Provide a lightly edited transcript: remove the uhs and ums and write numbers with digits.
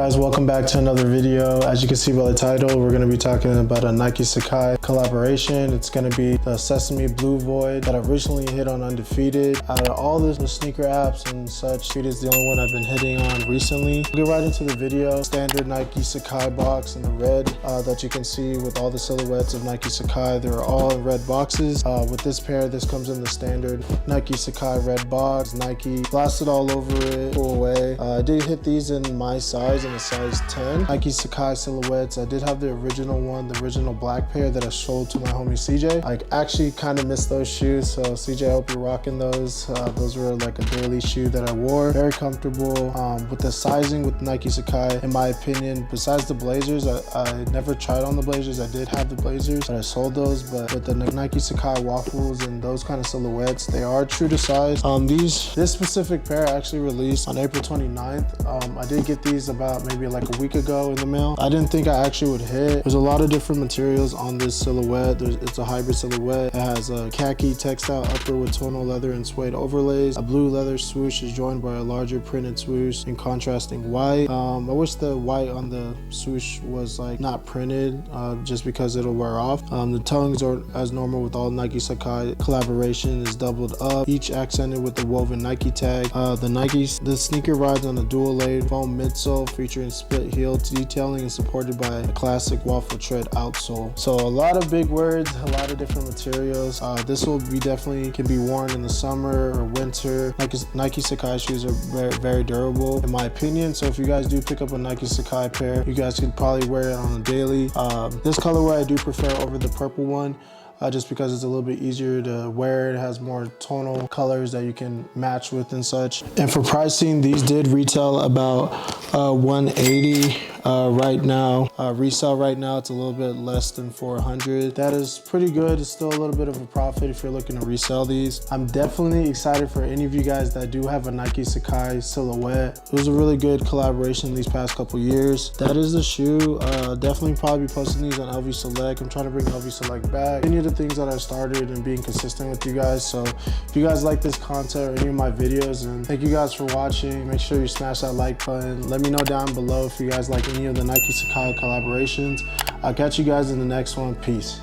guys, welcome back to another video. As you can see by the title, we're going to be talking about a Nike Sacai collaboration. It's going to be the Sesame Blue Void that I recently hit on Undefeated. Out of all the sneaker apps and such, it is the only one I've been hitting on recently. We'll get right into the video. Standard Nike Sacai box in the red that you can see with all the silhouettes of Nike Sacai. They're all in red boxes. With this pair, this comes in the standard Nike Sacai red box. Nike blasted all over it, pull away. I did hit these in my size, in a size 10. Nike Sacai silhouettes. I did have the original one, the original black pair that I sold to my homie CJ. I actually kind of missed those shoes, so CJ, I hope you're rocking those. Those were like a daily shoe that I wore. Very comfortable. With the sizing with Nike Sacai, in my opinion, besides the Blazers, I never tried on the Blazers. I did have the Blazers, but I sold those. But with the Nike Sacai waffles and those kind of silhouettes, they are true to size. This specific pair I actually released on April 29th. I did get these about maybe like a week ago in the mail. I didn't think I actually would hit. There's a lot of different materials on this silhouette. It's a hybrid silhouette. It has a khaki textile upper with tonal leather and suede overlays. A blue leather swoosh is joined by a larger printed swoosh in contrasting white. I wish the white on the swoosh was like not printed, just because it'll wear off. The tongues are as normal with all Nike Sacai collaboration is doubled up, each accented with the woven Nike tag. The sneaker rides on a dual laid foam midsole featuring split heel detailing and supported by a classic waffle tread outsole. So a lot of big words, a lot of different materials. This will be definitely can be worn in the summer or winter. Nike Sacai shoes are very, very durable in my opinion. So if you guys do pick up a Nike Sacai pair, you guys could probably wear it on a daily. This colorway I do prefer over the purple one. Just because it's a little bit easier to wear. It has more tonal colors that you can match with and such. And for pricing, these did retail about $180 right now. Resale right now, it's a little bit less than $400. That is pretty good. It's still a little bit of a profit if you're looking to resell these. I'm definitely excited for any of you guys that do have a Nike Sacai silhouette. It was a really good collaboration these past couple years. That is the shoe. Definitely probably be posting these on LV Select. I'm trying to bring LV Select back. Any of the things that I started and being consistent with you guys. So if you guys like this content or any of my videos, and thank you guys for watching. Make sure you smash that like button. Let me know down below if you guys like any of the Nike Sacai collaborations. I'll catch you guys in the next one. Peace.